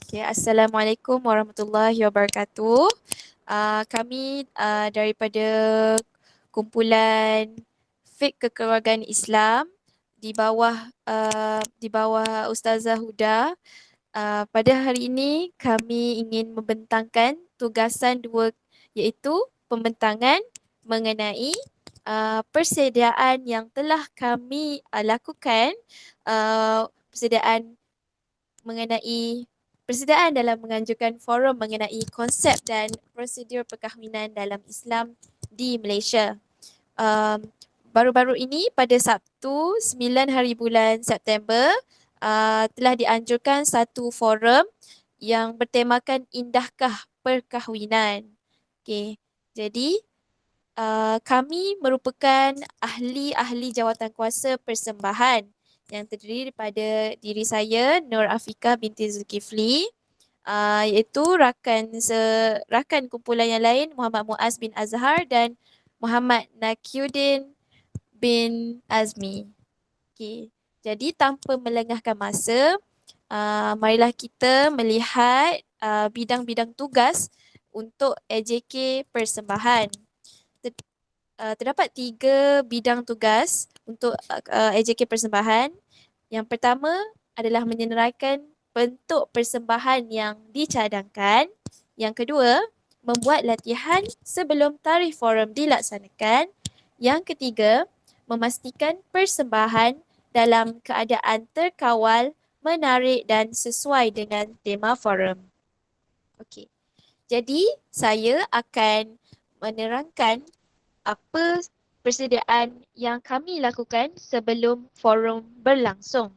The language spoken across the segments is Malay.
Okay, Assalamualaikum warahmatullahi wabarakatuh. Kami daripada kumpulan Fiqh Kekeluargaan Islam di bawah Ustazah Huda. Pada hari ini kami ingin membentangkan tugasan dua, iaitu pembentangan mengenai persediaan yang telah kami lakukan, persediaan mengenai persediaan dalam menganjurkan forum mengenai konsep dan prosedur perkahwinan dalam Islam di Malaysia. Um, Baru-baru ini pada Sabtu 9 hari bulan September telah dianjurkan satu forum yang bertemakan Indahkah Perkahwinan. Okay. Jadi kami merupakan ahli-ahli jawatankuasa persembahan yang terdiri daripada diri saya, Nur Afika binti Zulkifli, iaitu rakan kumpulan yang lain, Muhammad Muaz bin Azhar dan Muhammad Nakiuddin bin Azmi. Okay. Jadi tanpa melengahkan masa, marilah kita melihat bidang-bidang tugas untuk AJK Persembahan. Terdapat 3 bidang tugas untuk AJK Persembahan. Yang pertama adalah menyenaraikan bentuk persembahan yang dicadangkan. Yang kedua, membuat latihan sebelum tarikh forum dilaksanakan. Yang ketiga, memastikan persembahan dalam keadaan terkawal, menarik dan sesuai dengan tema forum. Okey. Jadi, saya akan menerangkan apa persediaan yang kami lakukan sebelum forum berlangsung.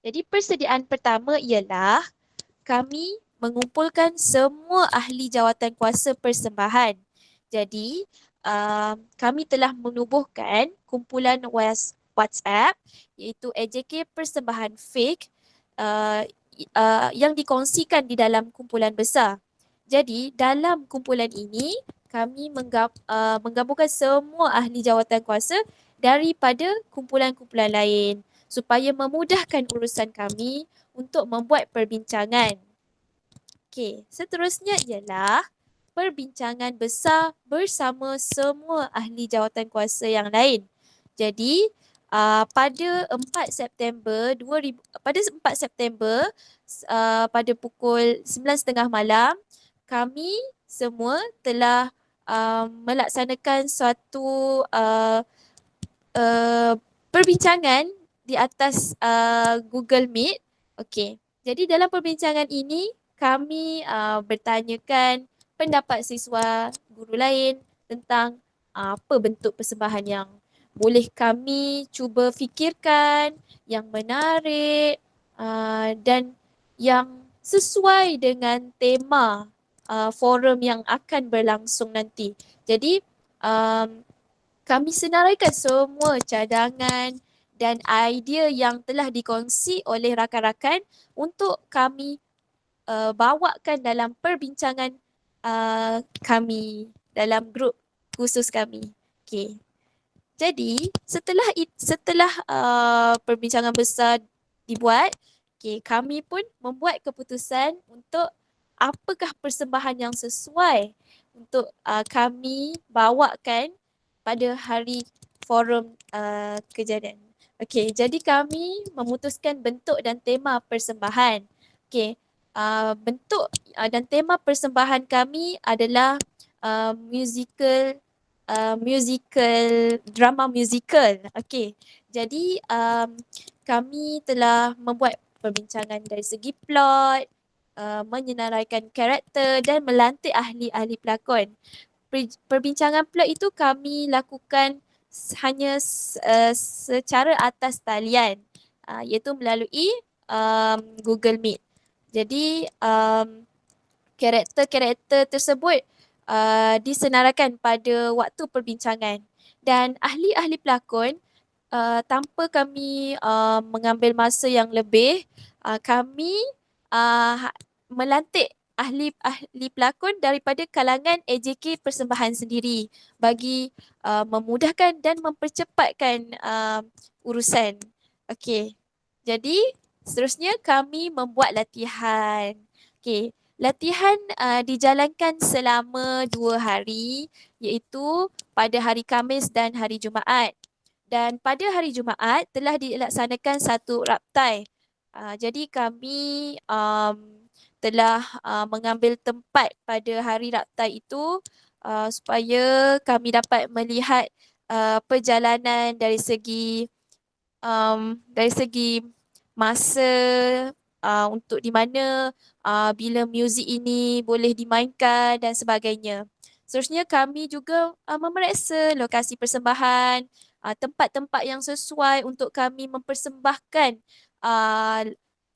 Jadi persediaan pertama ialah kami mengumpulkan semua ahli jawatankuasa persembahan. Jadi kami telah menubuhkan kumpulan WhatsApp iaitu AJK Persembahan Fake yang dikongsikan di dalam kumpulan besar. Jadi dalam kumpulan ini kami menggabungkan semua ahli jawatankuasa daripada kumpulan-kumpulan lain supaya memudahkan urusan kami untuk membuat perbincangan. Okey, seterusnya ialah perbincangan besar bersama semua ahli jawatankuasa yang lain. Jadi, pada 4 September 2000, pada 4 September pada pukul 9.30 malam, kami semua telah melaksanakan suatu perbincangan di atas Google Meet. Okey. Jadi dalam perbincangan ini kami bertanyakan pendapat siswa guru lain tentang apa bentuk persembahan yang boleh kami cuba fikirkan, yang menarik dan yang sesuai dengan tema forum yang akan berlangsung nanti. Jadi kami senaraikan semua cadangan dan idea yang telah dikongsi oleh rakan-rakan untuk kami bawakan dalam perbincangan kami dalam grup khusus kami. Okay. Jadi setelah perbincangan besar dibuat, okay, kami pun membuat keputusan untuk apakah persembahan yang sesuai untuk kami bawakan pada hari forum kejadian. Okey, jadi kami memutuskan bentuk dan tema persembahan. Okey, bentuk dan tema persembahan kami adalah drama musical. Okey, jadi kami telah membuat perbincangan dari segi plot, menyenaraikan karakter dan melantik ahli-ahli pelakon. Perbincangan plot itu kami lakukan hanya secara atas talian, iaitu melalui Google Meet. Jadi karakter-karakter tersebut disenaraikan pada waktu perbincangan dan ahli-ahli pelakon tanpa kami mengambil masa yang lebih, kami melantik ahli pelakon daripada kalangan AJK Persembahan sendiri bagi memudahkan dan mempercepatkan urusan. Okey. Jadi Seterusnya kami membuat latihan. Okey, latihan dijalankan selama 2 hari, iaitu pada hari Khamis dan hari Jumaat. Dan pada hari Jumaat telah dilaksanakan satu raptai. Jadi kami telah mengambil tempat pada hari raptai itu supaya kami dapat melihat perjalanan dari segi masa untuk di mana bila muzik ini boleh dimainkan dan sebagainya. Seterusnya kami juga memeriksa lokasi persembahan, tempat-tempat yang sesuai untuk kami mempersembahkan uh,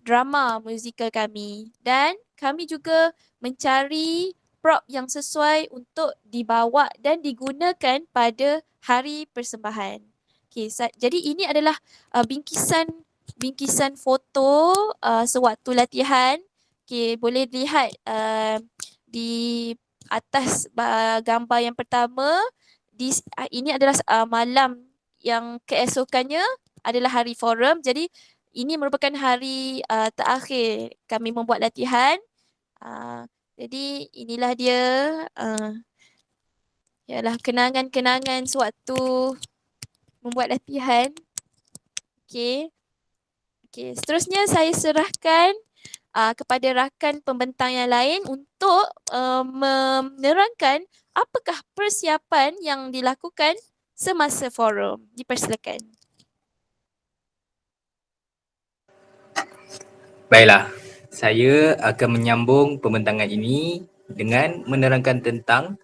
drama musikal kami, dan kami juga mencari prop yang sesuai untuk dibawa dan digunakan pada hari persembahan. Okay, jadi ini adalah bingkisan bingkisan foto sewaktu latihan. Okay, boleh dilihat di atas gambar yang pertama. Ini adalah malam yang keesokannya adalah hari forum. Jadi ini merupakan hari terakhir kami membuat latihan. Jadi inilah dia ialah kenangan-kenangan sewaktu membuat latihan. Okey. Okey, seterusnya saya serahkan kepada rakan pembentang yang lain untuk menerangkan apakah persiapan yang dilakukan semasa forum. Dipersilakan. Baiklah, saya akan menyambung pembentangan ini dengan menerangkan tentang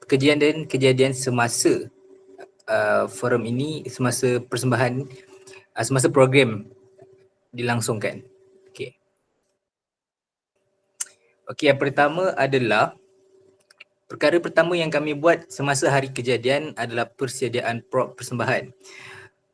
kejadian semasa forum ini, semasa persembahan, semasa program dilangsungkan. Okey. Okey, yang pertama adalah perkara pertama yang kami buat semasa hari kejadian adalah persediaan prop persembahan.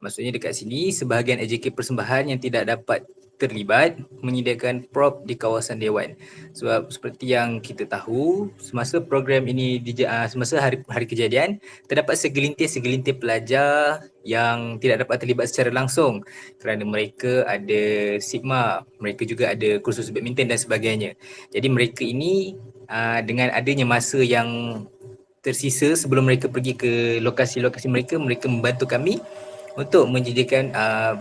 Maksudnya dekat sini sebahagian AJK persembahan yang tidak dapat terlibat menyediakan prop di kawasan Dewan. Sebab seperti yang kita tahu, semasa program ini semasa hari kejadian terdapat segelintir pelajar yang tidak dapat terlibat secara langsung kerana mereka ada sigma, mereka juga ada kursus badminton dan sebagainya. Jadi mereka ini dengan adanya masa yang tersisa sebelum mereka pergi ke lokasi-lokasi mereka membantu kami untuk menyediakan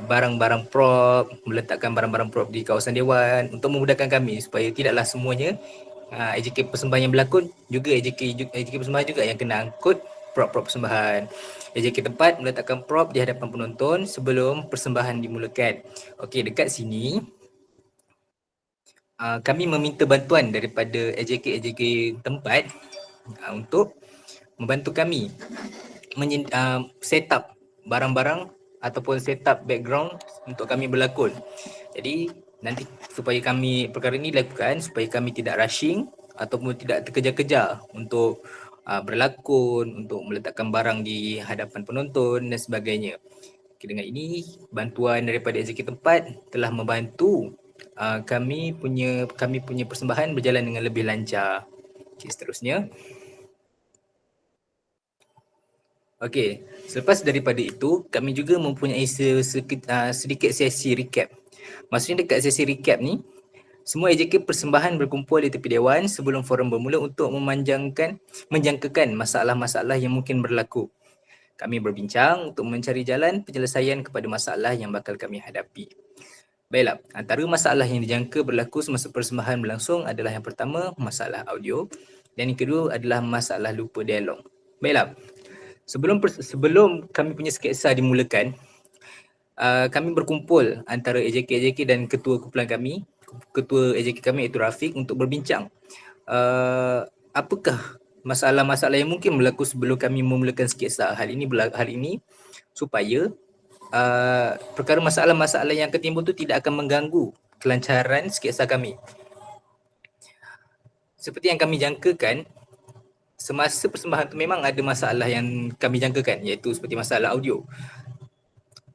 barang-barang prop, meletakkan barang-barang prop di kawasan Dewan untuk memudahkan kami supaya tidaklah semuanya AJK persembahan yang berlakon juga AJK persembahan juga yang kena angkut prop-prop persembahan. AJK tempat meletakkan prop di hadapan penonton sebelum persembahan dimulakan. Okey, dekat sini kami meminta bantuan daripada AJK tempat untuk membantu kami set up barang-barang ataupun set up background untuk kami berlakon. Jadi nanti supaya kami perkara ini dilakukan supaya kami tidak rushing ataupun tidak terkejar-kejar untuk berlakon, untuk meletakkan barang di hadapan penonton dan sebagainya. Okay, dengan ini bantuan daripada AJK tempat telah membantu kami punya persembahan berjalan dengan lebih lancar. Okay, seterusnya. Okey, selepas daripada itu, kami juga mempunyai sedikit sesi recap. Maksudnya dekat sesi recap ni, semua AJK persembahan berkumpul di tepi dewan sebelum forum bermula untuk menjangkakan masalah-masalah yang mungkin berlaku. Kami berbincang untuk mencari jalan penyelesaian kepada masalah yang bakal kami hadapi. Baiklah, antara masalah yang dijangka berlaku semasa persembahan berlangsung adalah yang pertama, masalah audio, dan yang kedua adalah masalah lupa dialog. Baiklah, sebelum kami punya sketsa dimulakan, kami berkumpul antara AJK dan ketua kumpulan kami, ketua AJK kami iaitu Rafiq untuk berbincang. Apakah masalah-masalah yang mungkin berlaku sebelum kami memulakan sketsa hal ini supaya perkara masalah-masalah yang akan timbul tu tidak akan mengganggu kelancaran sketsa kami. Seperti yang kami jangkakan, semasa persembahan tu memang ada masalah yang kami jangkakan, iaitu seperti masalah audio.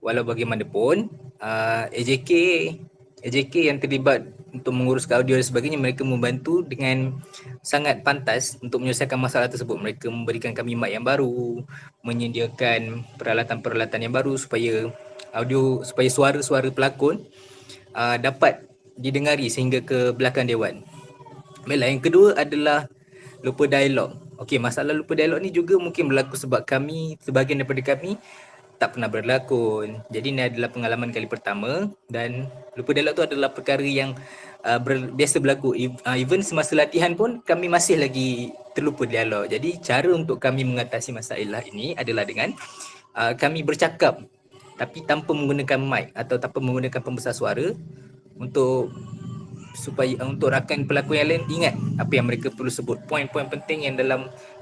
Walau bagaimanapun, AJK yang terlibat untuk menguruskan audio dan sebagainya, mereka membantu dengan sangat pantas untuk menyelesaikan masalah tersebut. Mereka memberikan kami mic yang baru, menyediakan peralatan-peralatan yang baru supaya suara-suara pelakon dapat didengari sehingga ke belakang dewan. Baiklah, yang kedua adalah lupa dialog. Okey, masalah lupa dialog ni juga mungkin berlaku sebab kami, sebahagian daripada kami tak pernah berlakon. Jadi ni adalah pengalaman kali pertama dan lupa dialog tu adalah perkara yang biasa berlaku. Even semasa latihan pun kami masih lagi terlupa dialog. Jadi cara untuk kami mengatasi masalah ini adalah dengan kami bercakap tapi tanpa menggunakan mic atau tanpa menggunakan pembesar suara untuk supaya untuk rakan pelakon yang lain ingat apa yang mereka perlu sebut. Poin-poin penting yang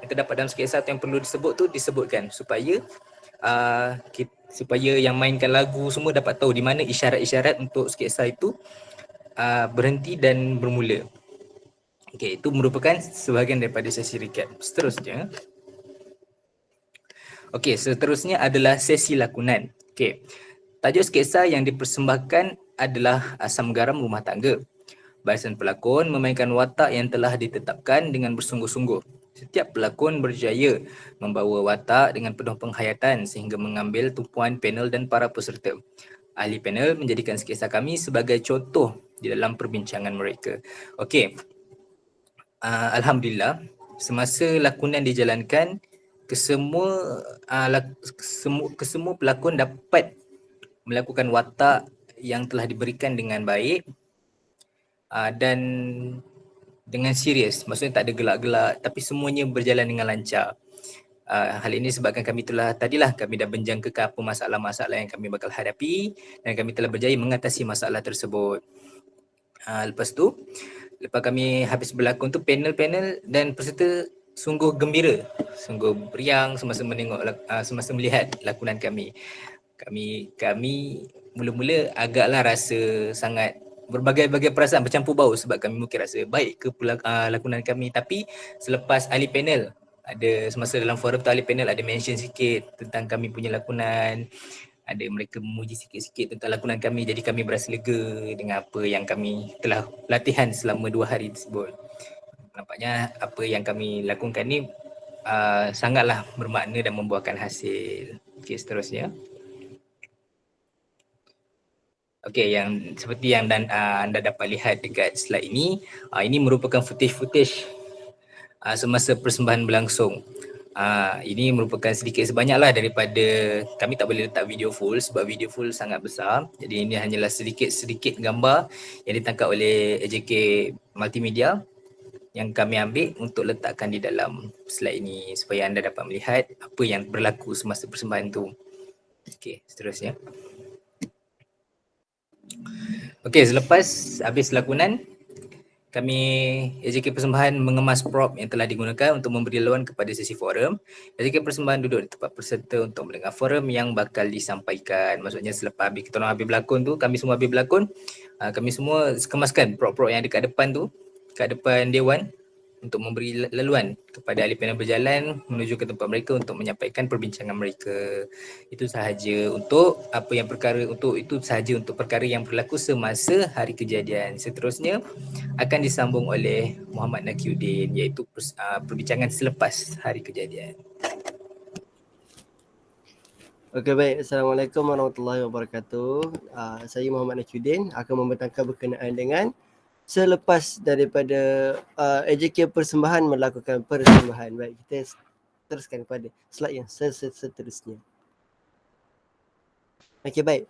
terdapat dalam sketsa tu yang perlu disebut tu disebutkan supaya supaya yang mainkan lagu semua dapat tahu di mana isyarat-isyarat untuk sketsa itu berhenti dan bermula. Okey, itu merupakan sebahagian daripada sesi recap. Seterusnya adalah sesi lakonan. Okey. Tajuk sketsa yang dipersembahkan adalah asam garam rumah tangga. Barisan pelakon memainkan watak yang telah ditetapkan dengan bersungguh-sungguh. Setiap pelakon berjaya membawa watak dengan penuh penghayatan sehingga mengambil tumpuan panel dan para peserta. Ahli panel menjadikan sketsa kami sebagai contoh di dalam perbincangan mereka. Okey. Alhamdulillah, semasa lakonan dijalankan, kesemua pelakon dapat melakukan watak yang telah diberikan dengan baik dan dengan serius. Maksudnya tak ada gelak-gelak tapi semuanya berjalan dengan lancar. Hal ini sebabkan kami tadilah kami dah menjangkakan apa masalah-masalah yang kami bakal hadapi dan kami telah berjaya mengatasi masalah tersebut. Lepas tu, lepas kami habis berlakon tu, panel-panel dan peserta sungguh gembira, sungguh beriang semasa melihat lakonan kami. Kami mula-mula agaklah rasa sangat berbagai-bagai perasaan bercampur bau sebab kami mungkin rasa baik ke lakonan kami, tapi selepas ahli panel semasa dalam forum tu ahli panel ada mention sikit tentang kami punya lakonan, ada mereka memuji sikit-sikit tentang lakonan kami, jadi kami berasa lega dengan apa yang kami telah latihan selama 2 hari tersebut. Nampaknya apa yang kami lakukan ni sangatlah bermakna dan membuahkan hasil. Okey, seterusnya. Okey, yang seperti yang anda dapat lihat dekat slide ini merupakan footage semasa persembahan berlangsung. Ini merupakan sedikit sebanyaklah daripada, kami tak boleh letak video full sebab video full sangat besar. Jadi ini hanyalah sedikit-sedikit gambar yang ditangkap oleh AJK Multimedia yang kami ambil untuk letakkan di dalam slide ini supaya anda dapat melihat apa yang berlaku semasa persembahan tu. Okey, seterusnya. Okey, selepas habis lakonan, kami AJK Persembahan mengemas prop yang telah digunakan untuk memberi laluan kepada sesi forum. AJK Persembahan duduk di tempat peserta untuk mendengar forum yang bakal disampaikan. Maksudnya selepas kita orang habis berlakon tu, kami semua habis berlakon, kami semua kemaskan prop-prop yang dekat depan tu, kat depan dewan untuk memberi laluan kepada ahli panel berjalan menuju ke tempat mereka untuk menyampaikan perbincangan mereka. Itu sahaja untuk perkara yang berlaku semasa hari kejadian. Seterusnya akan disambung oleh Muhammad Nakiuddin, iaitu perbincangan selepas hari kejadian. Okey, baik. Assalamualaikum warahmatullahi wabarakatuh. Saya Muhammad Nakiuddin akan membentangkan berkenaan dengan selepas daripada AJK Persembahan melakukan persembahan. Baik, kita teruskan kepada slide yang seterusnya. Okey, baik.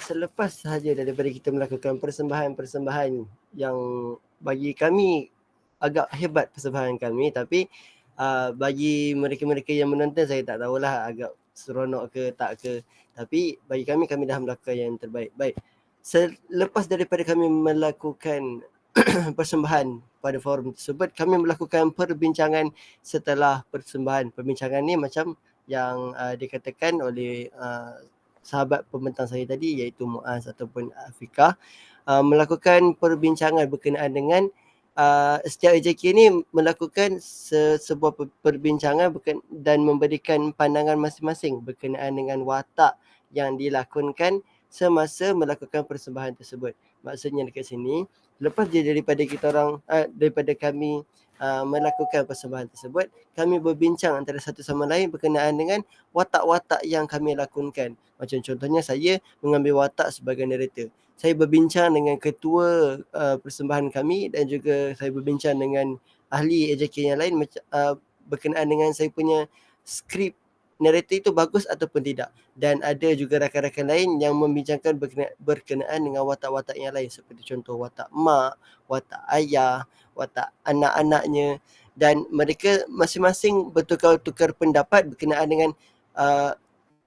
Selepas sahaja daripada kita melakukan persembahan-persembahan yang bagi kami agak hebat persembahan kami, tapi bagi mereka-mereka yang menonton saya tak tahulah agak seronok ke tak ke, tapi bagi kami dah melakukan yang terbaik. Baik. Selepas daripada kami melakukan persembahan pada forum tersebut, kami melakukan perbincangan setelah persembahan. Perbincangan ni macam yang dikatakan oleh sahabat pembentang saya tadi, iaitu Muaz ataupun Afiqah, melakukan perbincangan berkenaan dengan setiap AJK ni melakukan sebuah perbincangan dan memberikan pandangan masing-masing berkenaan dengan watak yang dilakonkan semasa melakukan persembahan tersebut. Maksudnya dekat sini, lepas daripada kami melakukan persembahan tersebut, kami berbincang antara satu sama lain berkenaan dengan watak-watak yang kami lakonkan. Macam contohnya saya mengambil watak sebagai narrator. Saya berbincang dengan ketua persembahan kami dan juga saya berbincang dengan ahli AJK yang lain berkenaan dengan saya punya skrip narrator itu bagus ataupun tidak. Dan ada juga rakan-rakan lain yang membincangkan berkenaan dengan watak-watak yang lain seperti contoh watak mak, watak ayah, watak anak-anaknya, dan mereka masing-masing bertukar-tukar pendapat berkenaan dengan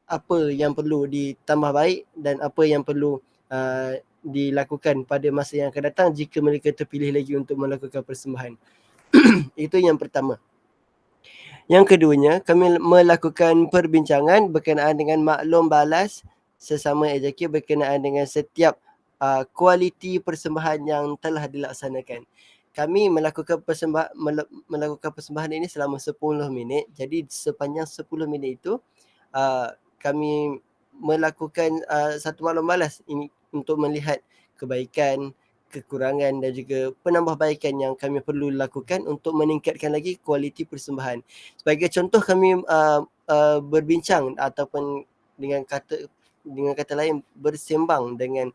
apa yang perlu ditambah baik dan apa yang perlu dilakukan pada masa yang akan datang jika mereka terpilih lagi untuk melakukan persembahan. Itu yang pertama. Yang keduanya, kami melakukan perbincangan berkenaan dengan maklum balas sesama AJK berkenaan dengan setiap kualiti persembahan yang telah dilaksanakan. Kami melakukan persembahan ini selama 10 minit. Jadi sepanjang 10 minit itu kami melakukan satu maklum balas ini untuk melihat kebaikan, kekurangan dan juga penambahbaikan yang kami perlu lakukan untuk meningkatkan lagi kualiti persembahan. Sebagai contoh, kami berbincang ataupun dengan kata lain bersembang dengan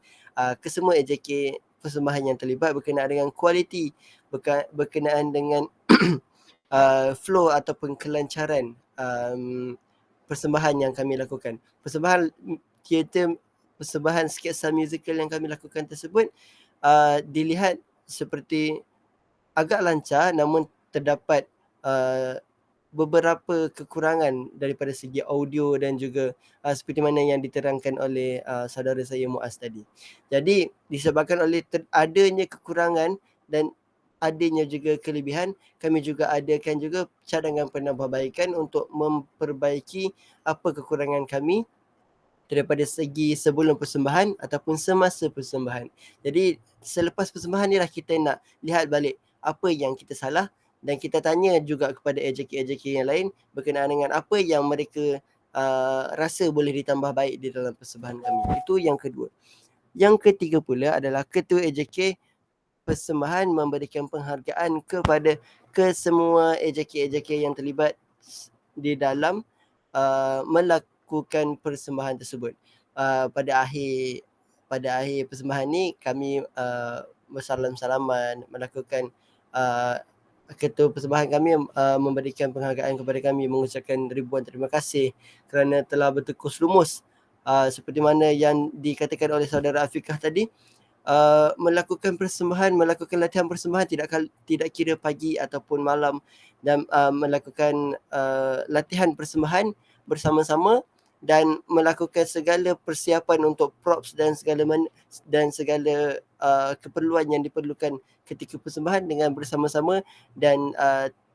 kesemua AJK persembahan yang terlibat berkenaan dengan kualiti, berkenaan dengan flow ataupun kelancaran persembahan yang kami lakukan. Persembahan teater, persembahan sketsa musical yang kami lakukan tersebut dilihat seperti agak lancar, namun terdapat beberapa kekurangan daripada segi audio dan juga seperti mana yang diterangkan oleh saudara saya Muaz tadi. Jadi disebabkan oleh adanya kekurangan dan adanya juga kelebihan, kami juga adakan juga cadangan penambahbaikan untuk memperbaiki apa kekurangan kami daripada segi sebelum persembahan ataupun semasa persembahan. Jadi selepas persembahan ni lah kita nak lihat balik apa yang kita salah dan kita tanya juga kepada AJK-AJK yang lain berkenaan dengan apa yang mereka rasa boleh ditambah baik di dalam persembahan kami. Itu yang kedua. Yang ketiga pula adalah ketua AJK persembahan memberikan penghargaan kepada kesemua AJK-AJK yang terlibat di dalam melakukan persembahan tersebut. Pada akhir persembahan ni kami bersalam-salaman, melakukan ketua persembahan kami memberikan penghargaan kepada kami, mengucapkan ribuan terima kasih kerana telah bertekus lumus seperti mana yang dikatakan oleh saudara Afiqah tadi. Melakukan persembahan, melakukan latihan persembahan tidak kira pagi ataupun malam, dan melakukan latihan persembahan bersama-sama dan melakukan segala persiapan untuk props dan segala keperluan yang diperlukan ketika persembahan dengan bersama-sama dan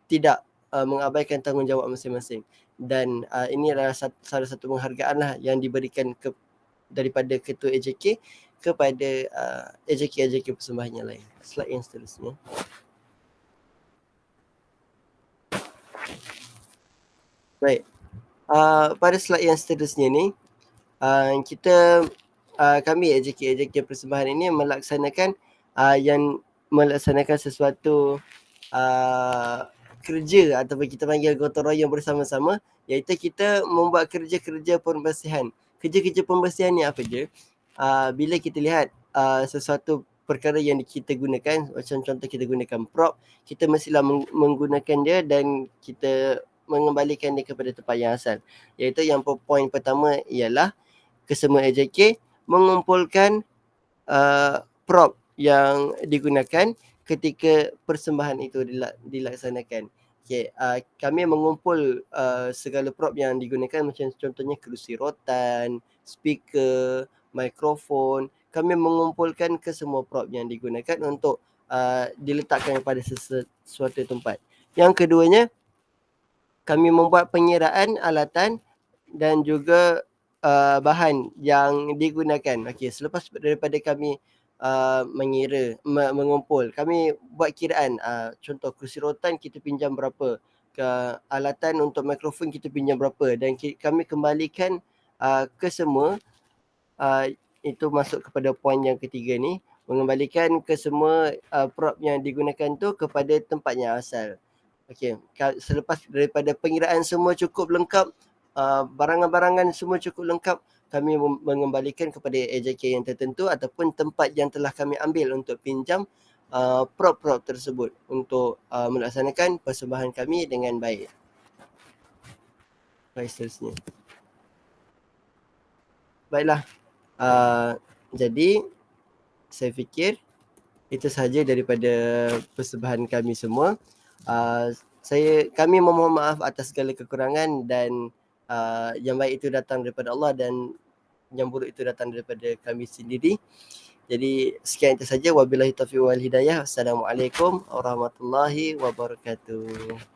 tidak mengabaikan tanggungjawab masing-masing. Dan ini adalah salah satu penghargaan lah yang diberikan daripada ketua AJK kepada AJK persembahan yang lain. Slide yang seterusnya. Baik. Pada slide yang seterusnya ni, kami AJK persembahan ini melaksanakan sesuatu kerja ataupun kita panggil gotong royong bersama-sama, iaitu kita membuat kerja-kerja pembersihan. Kerja-kerja pembersihan ni apa je? Bila kita lihat sesuatu perkara yang kita gunakan, macam contoh kita gunakan prop, kita mestilah menggunakan dia dan kita mengembalikan dia kepada tempat yang asal. Iaitu yang poin pertama ialah kesemua AJK mengumpulkan prop yang digunakan ketika persembahan itu dilaksanakan. Okay, kami mengumpul segala prop yang digunakan, macam contohnya kerusi rotan, speaker, mikrofon. Kami mengumpulkan kesemua prop yang digunakan untuk diletakkan pada sesuatu tempat. Yang keduanya, kami membuat pengiraan alatan dan juga bahan yang digunakan. Okey, selepas daripada kami mengumpul, kami buat kiraan. Contoh kerusi rotan kita pinjam berapa, alatan untuk mikrofon kita pinjam berapa, dan kami kembalikan ke semua. Itu masuk kepada poin yang ketiga ni, mengembalikan ke semua prop yang digunakan tu kepada tempatnya asal. Okey, selepas daripada pengiraan semua cukup lengkap, barangan-barangan semua cukup lengkap, kami mengembalikan kepada AJK yang tertentu ataupun tempat yang telah kami ambil untuk pinjam prop-prop tersebut untuk melaksanakan persembahan kami dengan baik. Baik, seterusnya. Baiklah, jadi saya fikir itu sahaja daripada persembahan kami semua. Kami memohon maaf atas segala kekurangan dan yang baik itu datang daripada Allah dan yang buruk itu datang daripada kami sendiri. Jadi sekian itu saja. Wabillahi taufiq wal hidayah. Assalamualaikum warahmatullahi wabarakatuh.